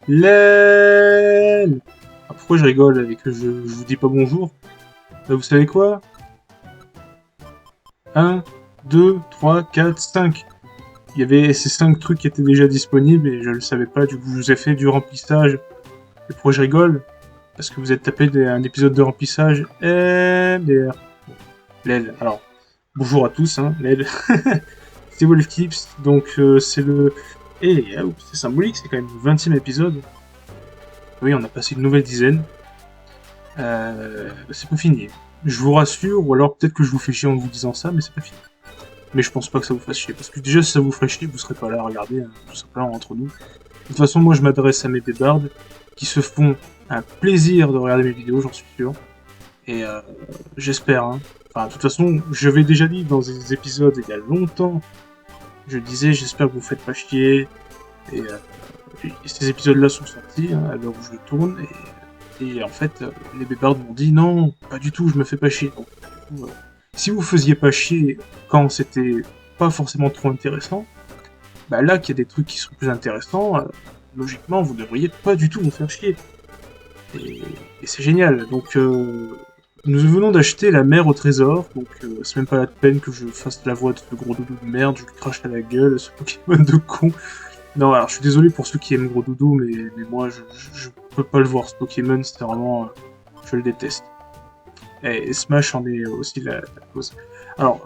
Lel. Ah, pourquoi je rigole et que je vous dis pas bonjour? Vous savez quoi? 1, 2, 3, 4, 5. Il y avait ces 5 trucs qui étaient déjà disponibles et je le savais pas, du coup je vous ai fait du remplissage. Et pourquoi je rigole? Parce que vous êtes tapé un épisode de remplissage. MDR. Lel. Alors, bonjour à tous, hein, Lel. C'est Wolfkips, donc c'est le... Et c'est symbolique, c'est quand même le 20e épisode. Oui, on a passé une nouvelle dizaine. C'est pas fini. Je vous rassure, ou alors peut-être que je vous fais chier en vous disant ça, mais c'est pas fini. Mais je pense pas que ça vous fasse chier, parce que déjà si ça vous ferait chier, vous serez pas là à regarder, hein, tout simplement entre nous. De toute façon, moi je m'adresse à mes débardes, qui se font un plaisir de regarder mes vidéos, j'en suis sûr. Et j'espère, hein. Enfin, de toute façon, je l'avais déjà dit dans des épisodes il y a longtemps. Je disais, j'espère que vous faites pas chier. Et ces épisodes-là sont sortis, hein, à l'heure où je le tourne. Et en fait, les bébards m'ont dit, non, pas du tout, je me fais pas chier. Donc, du coup, si vous faisiez pas chier quand c'était pas forcément trop intéressant, bah là qu'il y a des trucs qui sont plus intéressants, logiquement vous devriez pas du tout vous faire chier. Et c'est génial. Donc nous venons d'acheter la mer au trésor, donc c'est même pas la peine que je fasse la voix de ce gros doudou de merde, je lui crache à la gueule, ce Pokémon de con. Non, alors je suis désolé pour ceux qui aiment Gros Doudou, mais moi je peux pas le voir ce Pokémon, c'est vraiment... je le déteste. Et Smash en est aussi la cause. Alors,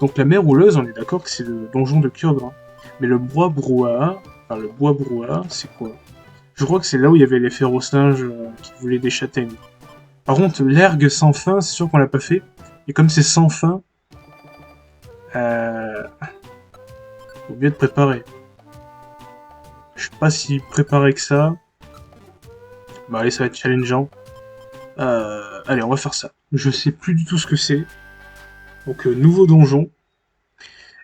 donc la mer rouleuse, on est d'accord que c'est le donjon de Kyogre. Hein. Mais le bois brouhaha, enfin le bois brouhaha, c'est quoi? Je crois que c'est là où il y avait les férocinges qui voulaient des châtaignes. Par contre, l'ergue sans fin, c'est sûr qu'on l'a pas fait. Et comme c'est sans fin, faut bien être préparé. Je suis pas si préparé que ça. Bah allez, ça va être challengeant. Allez, on va faire ça. Je sais plus du tout ce que c'est. Donc, nouveau donjon.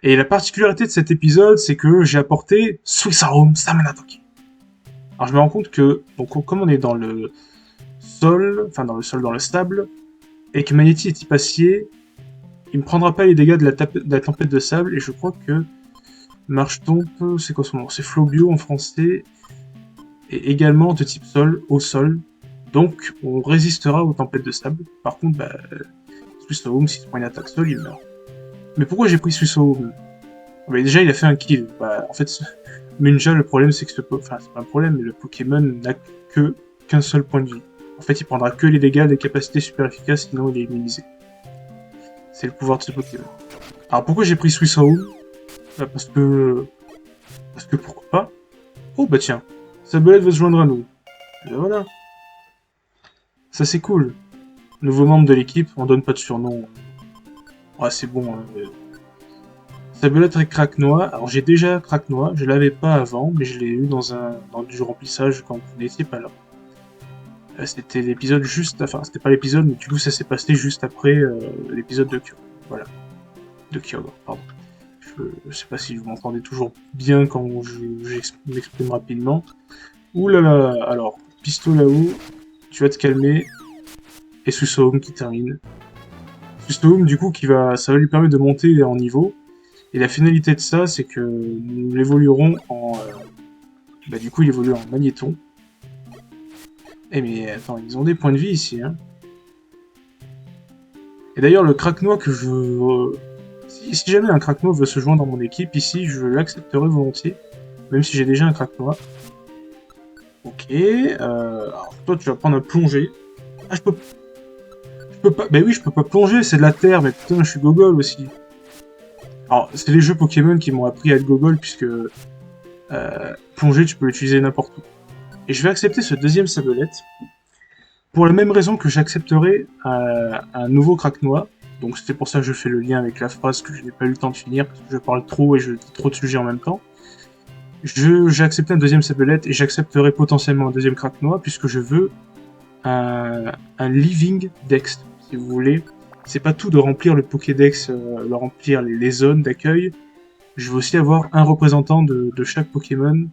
Et la particularité de cet épisode, c'est que j'ai apporté Suisarum Samanatoki. Alors je me rends compte que, donc comme on est dans le sol, enfin dans le sable, et que Magnéti est type acier, il me prendra pas les dégâts de la tempête de sable, et je crois que Marchetompe, c'est quoi son nom? C'est Flobio en français, et également de type sol, au sol. Donc on résistera aux tempêtes de sable. Par contre, bah, Suisarum, s'il se prend une attaque sol, il meurt. Mais pourquoi j'ai pris Suisarum? Bah, déjà, il a fait un kill. Bah, en fait, Munja, le problème, c'est que enfin, c'est pas un problème, mais le Pokémon n'a qu'un seul point de vie. En fait, il prendra que les dégâts des capacités super efficaces, sinon il est immunisé. C'est le pouvoir de ce Pokémon. Alors, pourquoi j'ai pris Suisarum? Bah, parce que pourquoi pas? Oh, bah tiens, Sablette va se joindre à nous. Et ben voilà. Ça, c'est cool. Nouveau membre de l'équipe, on donne pas de surnom. Ah, c'est bon, hein. Sablette et Craquenois. Alors j'ai déjà Craquenois, je l'avais pas avant, mais je l'ai eu dans du remplissage quand vous n'étiez pas là. C'était l'épisode juste... Enfin, c'était pas l'épisode, mais du coup ça s'est passé juste après l'épisode de Kyogre. Voilà. De Kyogre, pardon. Je sais pas si vous m'entendez toujours bien quand je m'exprime rapidement. Ouh là là, alors, Pisto là-haut, tu vas te calmer. Et Suisaum qui termine. Suisaum, du coup, ça va lui permettre de monter en niveau. Et la finalité de ça, c'est que nous l'évoluerons en... bah du coup, il évolue en magnéton. Eh mais attends, ils ont des points de vie ici, hein. Et d'ailleurs, le Craquenois que je... Si jamais un Craquenois veut se joindre dans mon équipe, ici, je l'accepterai volontiers. Même si j'ai déjà un Craquenois. Ok, alors toi, tu vas prendre un plongée. Ah, je peux pas... Bah oui, je peux pas plonger, c'est de la terre, mais putain, je suis gogol aussi. Alors, c'est les jeux Pokémon qui m'ont appris à être gogol, puisque plonger, tu peux l'utiliser n'importe où. Et je vais accepter ce deuxième Sablette, pour la même raison que j'accepterai un nouveau Craquenois. Donc c'est pour ça que je fais le lien avec la phrase que je n'ai pas eu le temps de finir, parce que je parle trop et je dis trop de sujets en même temps. J'ai accepté un deuxième Sablette, et j'accepterai potentiellement un deuxième Craquenois, puisque je veux un Living Dex, si vous voulez. C'est pas tout de remplir le Pokédex, de remplir les zones d'accueil. Je veux aussi avoir un représentant de chaque Pokémon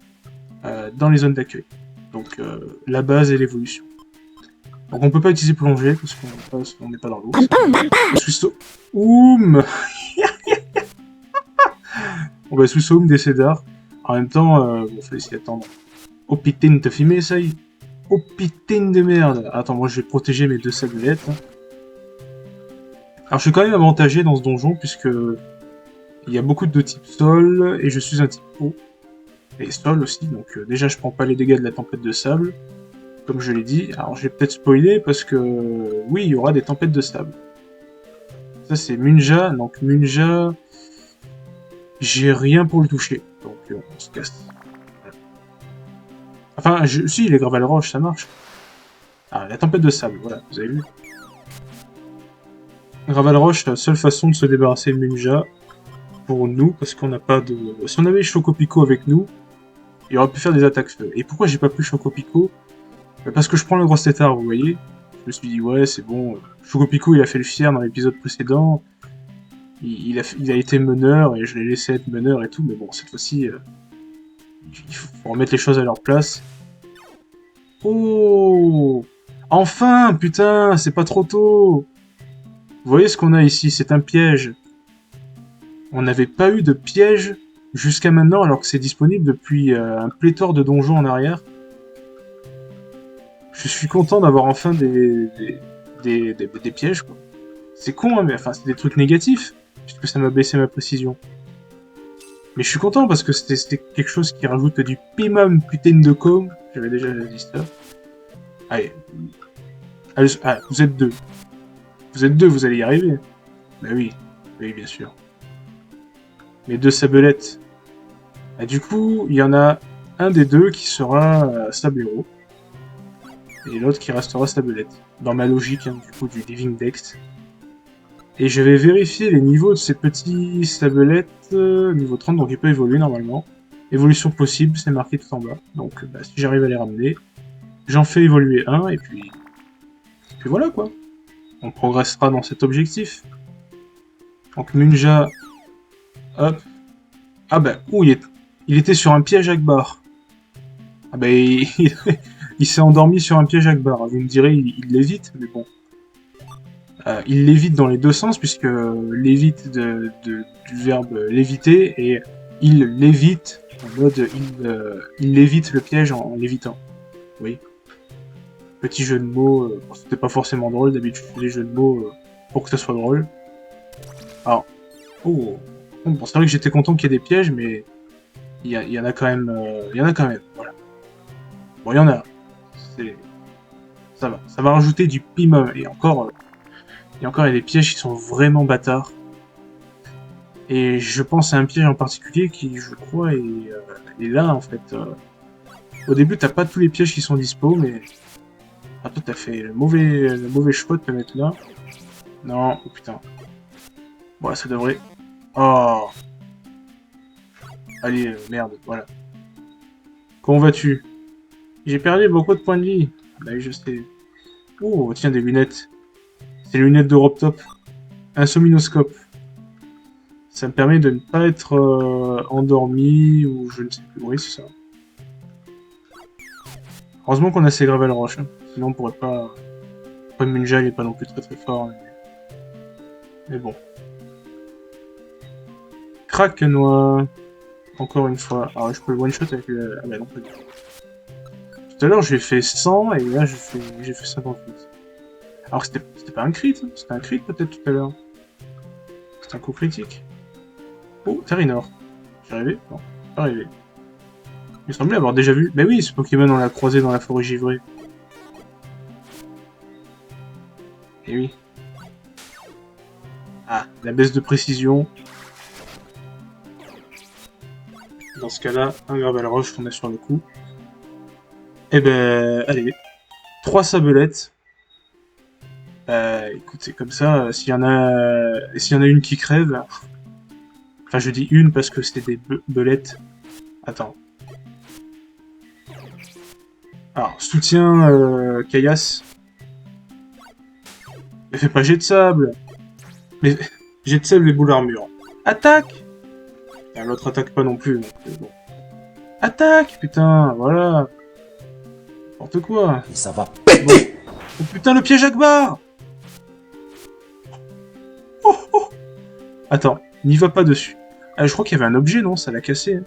dans les zones d'accueil. Donc la base et l'évolution. Donc on peut pas utiliser plongée parce qu'on n'est pas dans l'eau. Suisso... Oum. On va Suissoum, Décédar. En même temps, bon, fallait s'y attendre. Oh putain, t'as filmé ça y... Oh putain de merde. Attends, moi je vais protéger mes 2 sablettes. Alors je suis quand même avantagé dans ce donjon, puisque... il y a beaucoup de type sol, et je suis un type eau. Et sol aussi, donc déjà je prends pas les dégâts de la tempête de sable, comme je l'ai dit. Alors je vais peut-être spoiler, parce que... oui, il y aura des tempêtes de sable. Ça c'est Munja, donc Munja... j'ai rien pour le toucher, donc on se casse. Enfin, si, les Gravel Roche, ça marche. Ah, la tempête de sable, voilà, vous avez vu. Gravel Roche, la seule façon de se débarrasser de Munja, pour nous, parce qu'on n'a pas de... Si on avait Chocopico avec nous, il aurait pu faire des attaques feu. Et pourquoi j'ai pas pris Chocopico? Parce que je prends le gros tétard, vous voyez. Je me suis dit, ouais, c'est bon. Chocopico, il a fait le fier dans l'épisode précédent. Il a été meneur, et je l'ai laissé être meneur et tout, mais bon, cette fois-ci, il faut remettre les choses à leur place. Oh! Enfin, putain, c'est pas trop tôt! Vous voyez ce qu'on a ici, c'est un piège. On n'avait pas eu de piège jusqu'à maintenant, alors que c'est disponible depuis un pléthore de donjons en arrière. Je suis content d'avoir enfin des pièges, quoi. C'est con, hein, mais enfin, c'est des trucs négatifs, puisque ça m'a baissé ma précision. Mais je suis content parce que c'était quelque chose qui rajoute du pimam putain de com. J'avais déjà dit ça. Allez. Allez, ah, vous êtes 2. Vous êtes 2, vous allez y arriver. Bah oui, oui, bien sûr. Mes 2 sabelettes. Et du coup, il y en a un des 2 qui sera Sablero. Et l'autre qui restera Sabelette. Dans ma logique, hein, du coup, du Living Dex. Et je vais vérifier les niveaux de ces petits Sabelettes. Niveau 30, donc il peut évoluer normalement. Évolution possible, c'est marqué tout en bas. Donc bah, si j'arrive à les ramener, j'en fais évoluer un, et puis voilà quoi. On progressera dans cet objectif. Donc Munja, hop. Ah bah, ouh, il était sur un piège Akbar. Ah bah, il s'est endormi sur un piège Akbar. Vous me direz, il l'évite, mais bon. Il l'évite dans les 2 sens, puisque l'évite du verbe léviter, et il l'évite, en mode il évite le piège en l'évitant. Oui. Petit jeu de mots, c'était pas forcément drôle, d'habitude je fais des jeux de mots pour que ça soit drôle. Alors, oh, bon, c'est vrai que j'étais content qu'il y ait des pièges, mais il y en a quand même, voilà. Bon, il y en a, ça va rajouter du pimum, et encore, il y a des pièges qui sont vraiment bâtards. Et je pense à un piège en particulier qui, je crois, est là, en fait. Au début, t'as pas tous les pièges qui sont dispo, mais... Ah, toi, t'as fait le mauvais choix de te mettre là. Non, oh putain. Bon, ça devrait... Oh. Allez, merde, voilà. Comment vas-tu? J'ai perdu beaucoup de points de vie. Bah oui, je sais. Oh, tiens, des lunettes. C'est les lunettes d'Europtop. Un sominoscope. Ça me permet de ne pas être endormi, ou je ne sais plus. Oui, c'est ça. Heureusement qu'on a ces Gravel Roche, hein. Sinon on pourrait pas... Après Munja il est pas non plus très fort, mais bon. Krakenois. Encore une fois. Alors je peux le one-shot avec le... Ah bah non, pas du tout. Tout à l'heure j'ai fait 100, et là j'ai fait 58. Alors c'était pas un crit, hein. C'était un crit peut-être tout à l'heure. C'était un coup critique. Oh, Terrinor. J'y arrivé? Non, pas arrivé. Il me semblait avoir déjà vu. Mais oui, ce Pokémon on l'a croisé dans la forêt givrée. Et oui. Ah, la baisse de précision. Dans ce cas-là, un Gravel Roche qu'on a sur le coup. Eh ben, allez. 3 sabelettes. Écoutez, comme ça, s'il y en a une qui crève... Enfin, je dis une parce que c'était des belettes. Attends. Alors, soutien Caillasse. Mais fais pas jet de sable. Mais jet de sable et boule armure. Attaque. Et l'autre attaque pas non plus, donc bon. Attaque, putain, voilà. N'importe quoi. Et ça va péter. Oh putain, le piège Akbar. Oh, oh. Attends, n'y va pas dessus. Ah, je crois qu'il y avait un objet, non? Ça l'a cassé. Hein.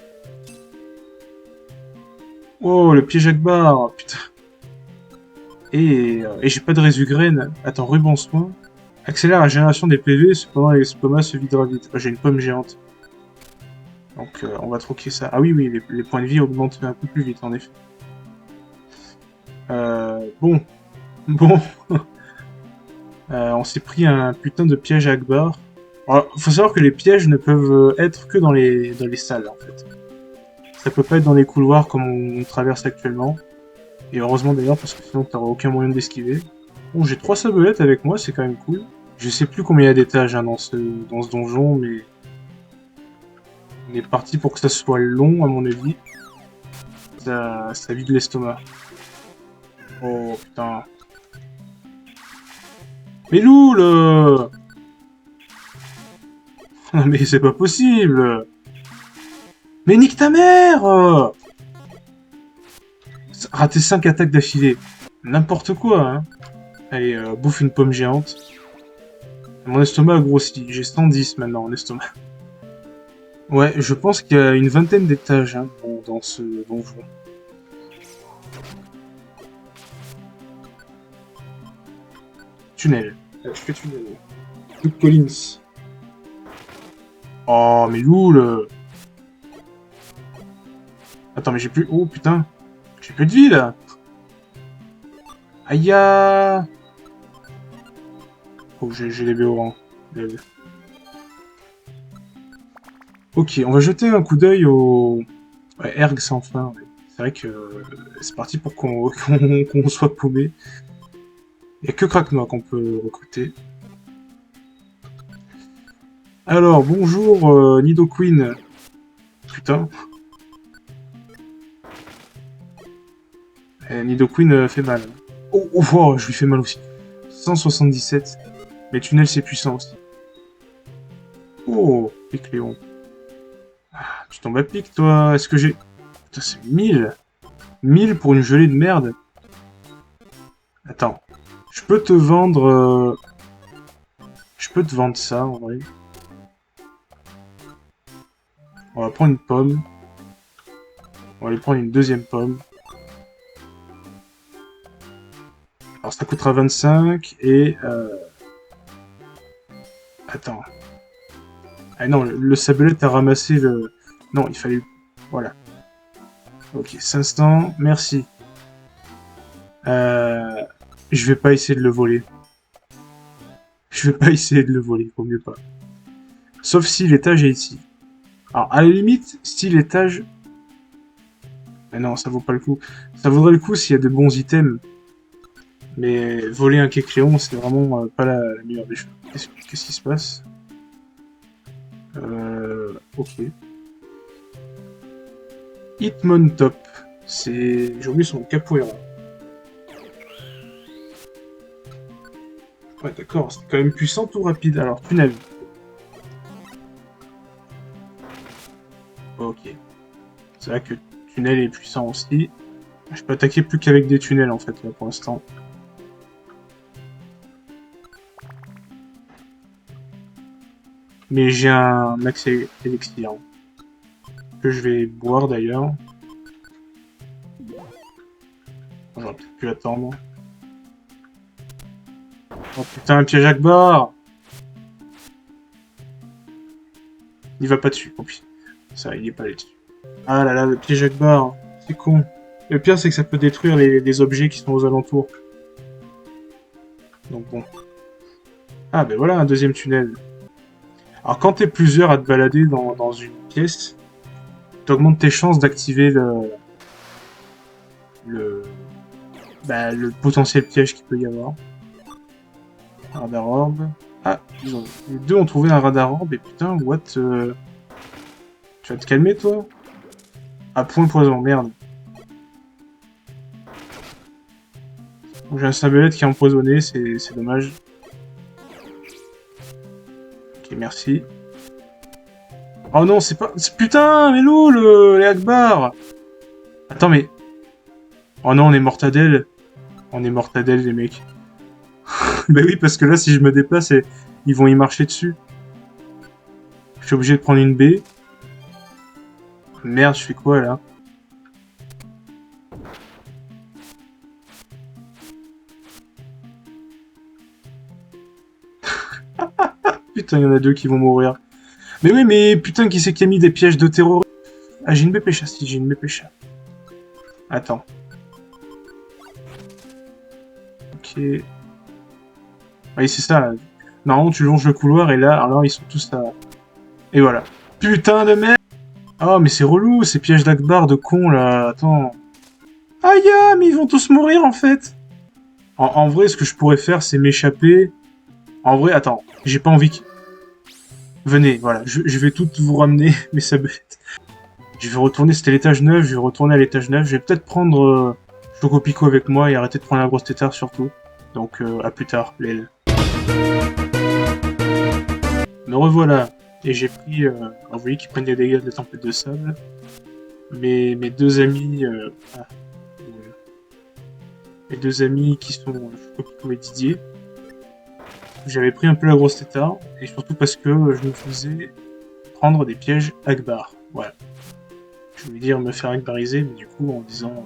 Oh, le piège Akbar, putain. Et j'ai pas de résugraine. Attends, ruban soin. Accélère la génération des PV, cependant l'estomac se videra vite. Ah, j'ai une pomme géante. Donc on va troquer ça. Ah oui, oui, les points de vie augmentent un peu plus vite, en effet. Bon. Bon. On s'est pris un putain de piège Akbar. Alors, faut savoir que les pièges ne peuvent être que dans les salles, en fait. Ça peut pas être dans les couloirs comme on traverse actuellement. Et heureusement d'ailleurs, parce que sinon t'auras aucun moyen d'esquiver. Bon, j'ai 3 sabelettes avec moi, c'est quand même cool. Je sais plus combien il y a d'étages hein, dans ce donjon, mais on est parti pour que ça soit long, à mon avis. Ça vide l'estomac. Oh putain. Mais Loul Non mais c'est pas possible. Mais nique ta mère Raté 5 attaques d'affilée. N'importe quoi, hein. Allez, bouffe une pomme géante. Mon estomac a grossi. J'ai 110 maintenant en estomac. Ouais, je pense qu'il y a une vingtaine d'étages hein, dans ce donjon. Tunnel. Je fais tunnel. Luke Collins. Oh, mais Loul Attends, mais j'ai plus... Oh, putain. J'ai plus de vie, là. Aïe ya. Oh, j'ai les BO. Ok, on va jeter un coup d'œil au... Ouais, Erg sans fin. Ouais. C'est vrai que c'est parti pour qu'on soit paumé. Il n'y a que Kraknoa qu'on peut recruter. Alors, bonjour, Nidoqueen. Putain. Nidoqueen fait mal. Oh, oh, oh, je lui fais mal aussi. 177. Mais tunnel, c'est puissant aussi. Oh, Écléon. Ah, tu tombes à pic, toi. Est-ce que j'ai... Putain, c'est 1000. 1000 pour une gelée de merde. Attends. Je peux te vendre... Je peux te vendre ça, en vrai. On va prendre une pomme. On va aller prendre une deuxième pomme. Alors ça coûtera 25 et... Attends. Ah non, le sabelette a ramassé le... Non, il fallait... Voilà. Ok, 500, merci. Je vais pas essayer de le voler. Je vais pas essayer de le voler, vaut mieux pas. Sauf si l'étage est ici. Alors, à la limite, si l'étage... Mais non, ça vaut pas le coup. Ça vaudrait le coup s'il y a de bons items. Mais voler un Kecleon, c'est vraiment pas la meilleure des choses. Qu'est-ce qui se passe ok. Hitmontop. C'est... J'ai oublié son capoeira. Ouais, d'accord, c'est quand même puissant ou rapide. Alors, tunnel. Ok. C'est vrai que tunnel est puissant aussi. Je peux attaquer plus qu'avec des tunnels, en fait, là, pour l'instant. Mais j'ai un max élixir. Que je vais boire, d'ailleurs. J'aurais peut-être pu attendre. Oh putain, un piège Akbar! Il va pas dessus, oh putain. Ça, il est pas allé dessus. Ah là là, le piège Akbar. C'est con. Le pire, c'est que ça peut détruire les objets qui sont aux alentours. Donc bon. Ah ben voilà, un deuxième tunnel. Alors quand t'es plusieurs à te balader dans une pièce, t'augmentes tes chances d'activer le, le potentiel piège qu'il peut y avoir. Radar orb. Ah, les deux ont trouvé un radar orb et putain, what tu vas te calmer toi? Ah, point poison, merde. J'ai un sabelette qui est empoisonné, c'est dommage. Ok, merci. Oh non, c'est pas... Putain, mais l'eau, les Akbar. Attends, mais... Oh non, on est mortadelle. On est mortadelle, les mecs. Bah oui, parce que là, si je me déplace, ils vont y marcher dessus. Je suis obligé de prendre une baie. Merde, je fais quoi, là? Putain, il y en a deux qui vont mourir. Mais oui, mais putain, qui c'est qui a mis des pièges de terror? Ah, j'ai une BP chat, si, j'ai une BP chat. Attends. Ok. Oui, c'est ça. Normalement, tu longes le couloir et là, alors ils sont tous là. Et voilà. Putain de merde! Oh, mais c'est relou, ces pièges d'Akbar de con là. Attends. Aïe, mais ils vont tous mourir en fait. En vrai, ce que je pourrais faire, c'est m'échapper. En vrai, attends, j'ai pas envie que... Venez, voilà, je vais tout vous ramener, mais ça bête. Je vais retourner, c'était l'étage 9, je vais retourner à l'étage 9. Je vais peut-être prendre Choco Pico avec moi et arrêter de prendre la grosse tétard surtout. Donc, à plus tard, l'aile. Me revoilà. Et j'ai pris... vous voyez qu'ils prennent des dégâts de la tempête de sable. Mais mes deux amis... mes deux amis qui sont Choco Pico et Didier. J'avais pris un peu la grosse tétard. Et surtout parce que je me faisais prendre des pièges Akbar. Voilà. Je voulais dire me faire akbariser, mais du coup, en disant...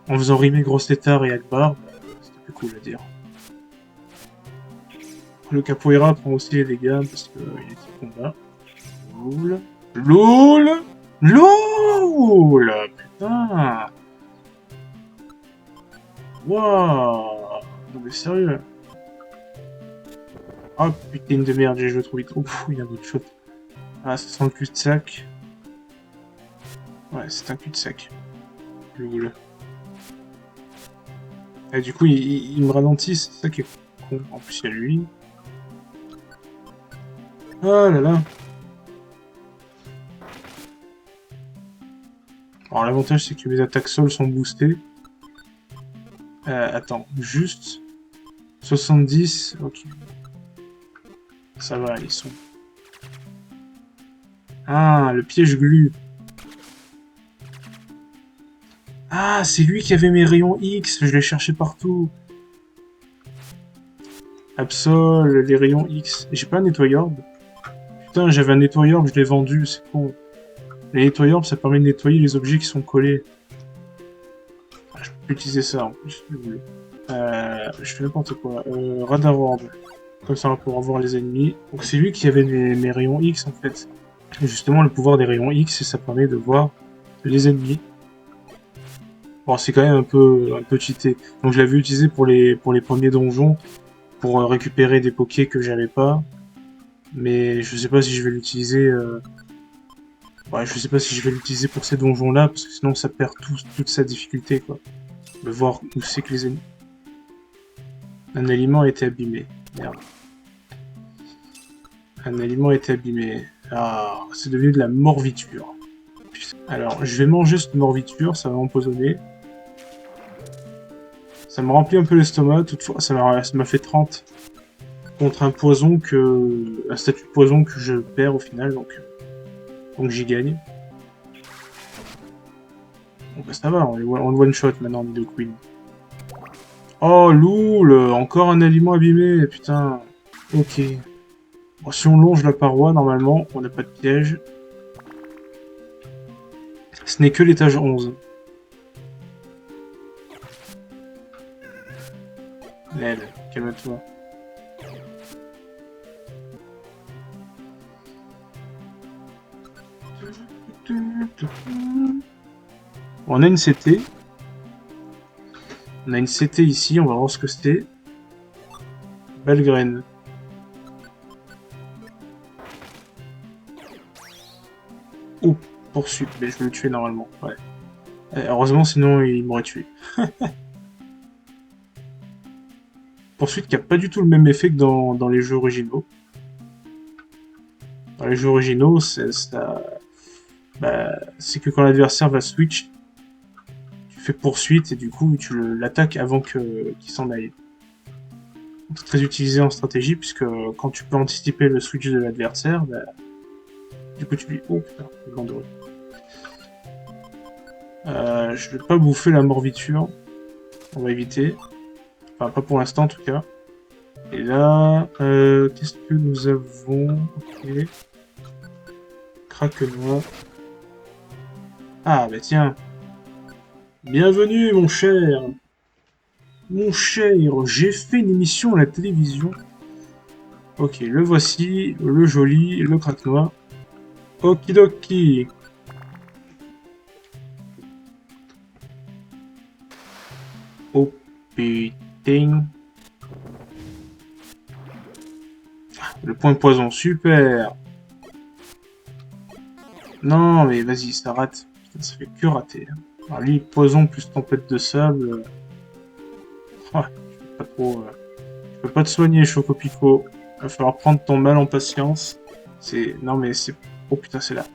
en faisant rimer grosse tétard et Akbar, c'était plus cool à dire. Le capoeira prend aussi les dégâts parce qu'il est type combat. Loul. LOL LOL Putain. Waouh. Non mais sérieux. Oh putain de merde, j'ai joué trop vite. Ouf, il y a d'autres choses. Ah, ça sent le cul-de-sac. Ouais, c'est un cul-de-sac. LOL. Et du coup, il me ralentit, c'est ça qui est con. En plus, il y a lui. Oh là là. Alors l'avantage c'est que mes attaques sol sont boostées. Attends, juste 70, ok. Ça va, ils sont... Ah, le piège glu. Ah, c'est lui qui avait mes rayons X, je l'ai cherché partout. Absol, les rayons X. J'ai pas un nettoyeur. Putain, j'avais un nettoyeur, je l'ai vendu, c'est con. Les nettoyeurs, ça permet de nettoyer les objets qui sont collés. Ah, je peux utiliser ça en plus. Je fais n'importe quoi. Radar Orb. Comme ça, on va pouvoir voir les ennemis. Donc c'est lui qui avait mes rayons X en fait. Et justement, le pouvoir des rayons X, ça permet de voir les ennemis. Bon, c'est quand même un peu cheaté. Donc je l'avais utilisé pour les premiers donjons, pour récupérer des pokés que j'avais pas. Mais je sais pas si je vais l'utiliser... Ouais, je sais pas si je vais l'utiliser pour ces donjons-là, parce que sinon ça perd toute sa difficulté, quoi. De voir où c'est que les ennemis... Un aliment a été abîmé. Merde. Un aliment a été abîmé. Ah, c'est devenu de la morviture. Alors, je vais manger cette morviture, ça va m'empoisonner. Ça me remplit un peu l'estomac, toutefois, ça m'a fait 30 contre un poison que... un statut de poison que je perds au final, donc j'y gagne. Bon bah ça va, on le one-shot maintenant, Nido Queen. Oh, loul, encore un aliment abîmé, putain. Ok. Bon, si on longe la paroi, normalement, on n'a pas de piège. Ce n'est que l'étage 11. Lel, calme-toi. On a une CT. On a une CT ici, on va voir ce que c'était. Belle graine. Oh, poursuite, mais je vais le tuer normalement, ouais. Heureusement, sinon il m'aurait tué. Poursuite qui a pas du tout le même effet que dans les jeux originaux. Dans les jeux originaux, c'est que quand l'adversaire va switch, tu fais poursuite et du coup tu l'attaques avant qu'il s'en aille. C'est très utilisé en stratégie puisque quand tu peux anticiper le switch de l'adversaire, bah, du coup tu lui... Oh putain, le vent de rue. Je vais pas bouffer la morviture. On va éviter. Enfin, pas pour l'instant en tout cas. Et là, qu'est-ce que nous avons? Ok. Craque-noix. Ah, bah tiens. Bienvenue, mon cher. Mon cher, j'ai fait une émission à la télévision. Ok, le voici, le joli, le craque-noix. Okidoki. Oh putain. Le point poison, super. Non, mais vas-y, ça rate. Putain, ça fait que rater. Alors lui, poison plus tempête de sable. Ouais, je peux pas trop. Je peux pas te soigner, Chocopico. Va falloir prendre ton mal en patience. C'est. Non, mais c'est. Oh putain, c'est là.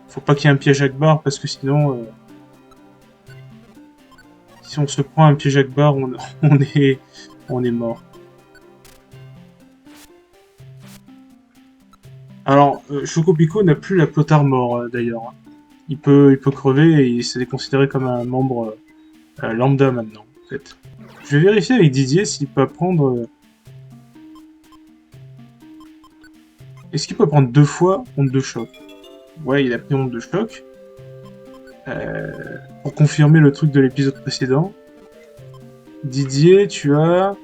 Faut pas qu'il y ait un piège Akbar parce que sinon. Si on se prend un piège Akbar, on est. On est mort. Alors, Chocopico n'a plus la plot armor d'ailleurs. Il peut crever et c'est considéré comme un membre lambda maintenant, en fait. Je vais vérifier avec Didier s'il peut prendre. Est-ce qu'il peut prendre 2 fois onde de choc? Ouais, il a pris onde de choc. Pour confirmer le truc de l'épisode précédent. Didier, tu as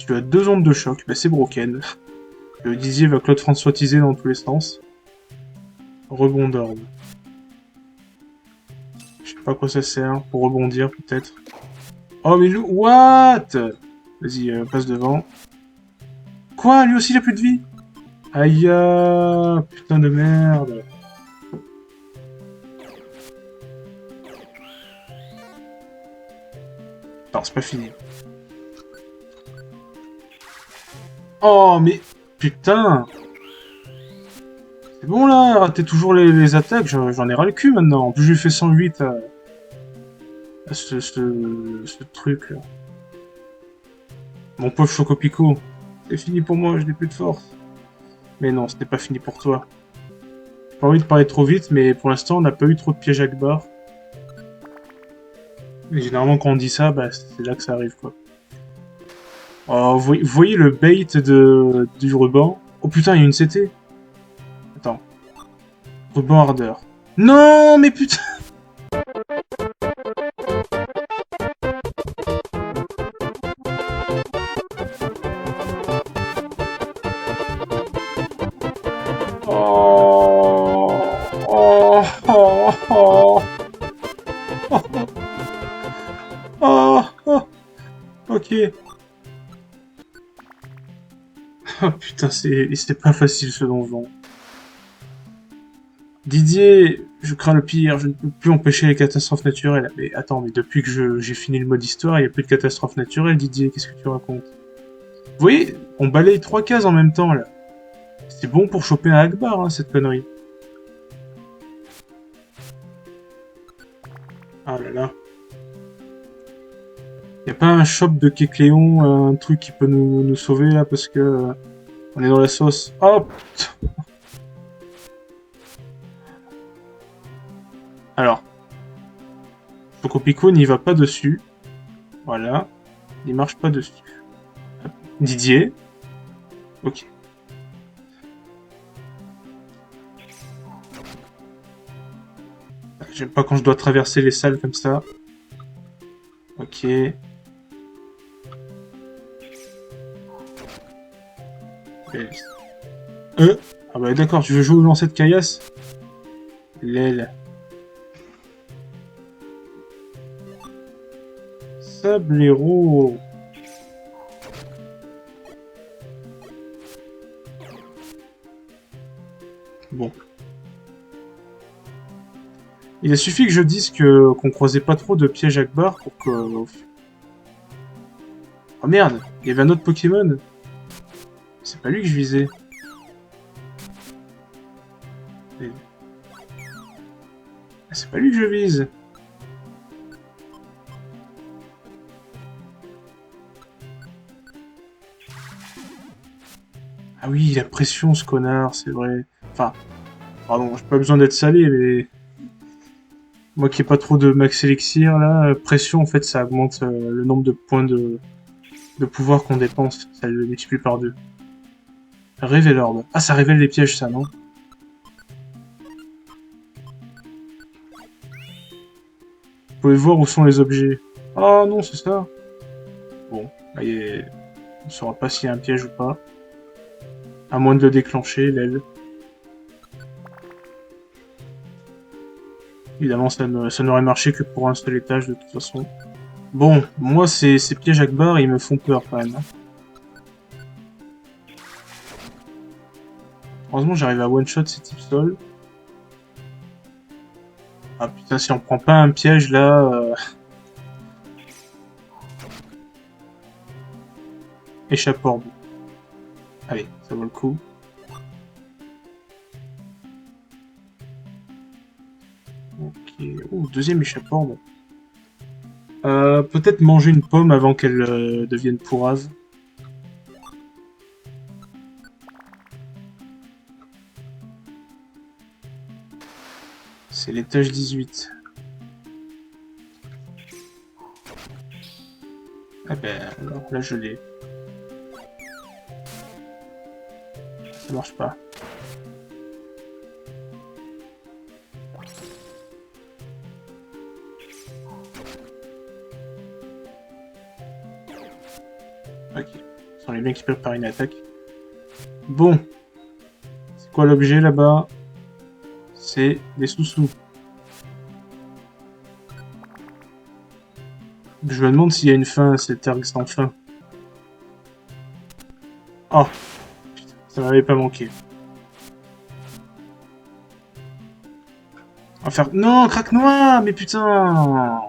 2 ondes de choc. Bah, c'est broken. Didier va Claude Françoisiser dans tous les sens. Rebond d'orbe. Je sais pas à quoi ça sert. Pour rebondir, peut-être. Oh, mais lui... What? Vas-y, passe devant. Quoi? Lui aussi, il a plus de vie? Aïe, putain de merde. Non, c'est pas fini. Oh, mais... Putain. C'est bon, là, ratez toujours les attaques, j'en ai ras le cul, maintenant. En plus, je lui fais 108 à ce truc, là. Mon pauvre Chocopico. C'est fini pour moi, je n'ai plus de force. Mais non, ce n'est pas fini pour toi. J'ai pas envie de parler trop vite, mais pour l'instant, on n'a pas eu trop de pièges Akbar. Et généralement, quand on dit ça, bah, c'est là que ça arrive, quoi. Oh, vous voyez le bait du ruban? Oh putain, il y a une CT. Attends. Ruban ardeur. Non, mais putain. Oh, oh, oh, oh, oh, oh. Ok. Oh putain, c'était pas facile ce donjon. Didier, je crains le pire, je ne peux plus empêcher les catastrophes naturelles. Mais attends, mais depuis que j'ai fini le mode histoire, il n'y a plus de catastrophes naturelles, Didier, qu'est-ce que tu racontes? Vous voyez, on balaye 3 cases en même temps, là. C'est bon pour choper un Akbar, hein, cette connerie. Ah là là. Y a pas un shop de Kecléon, un truc qui peut nous sauver, là, parce que... on est dans la sauce. Hop. Alors, Chocopico n'y va pas dessus. Voilà. Il marche pas dessus. Didier. Ok. J'aime pas quand je dois traverser les salles comme ça. Ok. Ah bah d'accord, tu veux jouer au lancer de caillasse? L'aile. Sablero. Bon. Il a suffi que je dise qu'on croisait pas trop de pièges Akbar pour que... Oh merde, il y avait un autre Pokémon. C'est pas lui que je visais. C'est pas lui que je vise. Ah oui, il a pression ce connard, c'est vrai. Enfin, pardon, j'ai pas besoin d'être salé, mais... Moi qui ai pas trop de max élixir, là, pression, en fait, ça augmente le nombre de points de pouvoir qu'on dépense. Ça le multiplie par 2. Révèle orbe. Ah, ça révèle les pièges, ça, non? pouvez voir où sont les objets. Ah non, c'est ça. Bon, là, on ne saura pas s'il y a un piège ou pas. À moins de le déclencher, l'aile. Évidemment, ça n'aurait marché que pour un seul étage de toute façon. Bon, moi, ces pièges Akbar, ils me font peur quand même, hein. Heureusement, j'arrive à one-shot ces types sol. Ah putain, si on prend pas un piège là... Échappe-orbe. Allez, ça vaut le coup. Ok. Ouh, deuxième échappe-orbe. Peut-être manger une pomme avant qu'elle devienne pourrave. C'est l'étage 18. Ah ben, alors, là je l'ai. Ça marche pas. Ok. Ce sont les mecs qui préparent une attaque. Bon. C'est quoi l'objet là-bas? C'est des sous-sous. Je me demande s'il y a une fin à cet arc sans fin. Oh, putain, ça m'avait pas manqué. On va faire... Non, craque noir, mais putain.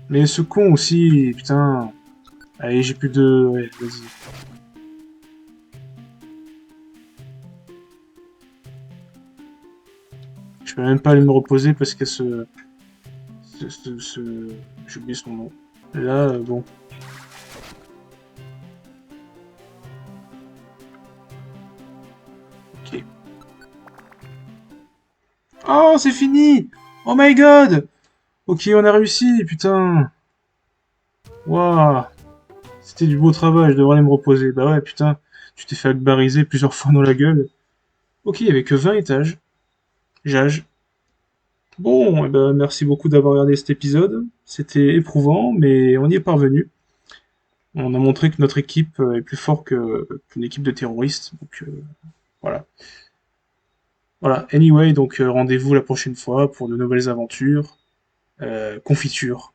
Mais ce con aussi, putain. Allez, j'ai plus de... Ouais, vas-y. Je peux même pas aller me reposer parce qu'elle se... J'ai oublié son nom. Là, bon. Ok. Oh, c'est fini! Oh my god! Ok, on a réussi, putain! Waouh! C'était du beau travail, je devrais aller me reposer. Bah ouais, putain, tu t'es fait akbariser plusieurs fois dans la gueule. Ok, il y avait que 20 étages. Jage. Bon, eh ben, merci beaucoup d'avoir regardé cet épisode. C'était éprouvant, mais on y est parvenu. On a montré que notre équipe est plus forte qu'une équipe de terroristes. Donc voilà. Voilà. Anyway, donc rendez-vous la prochaine fois pour de nouvelles aventures. Confiture.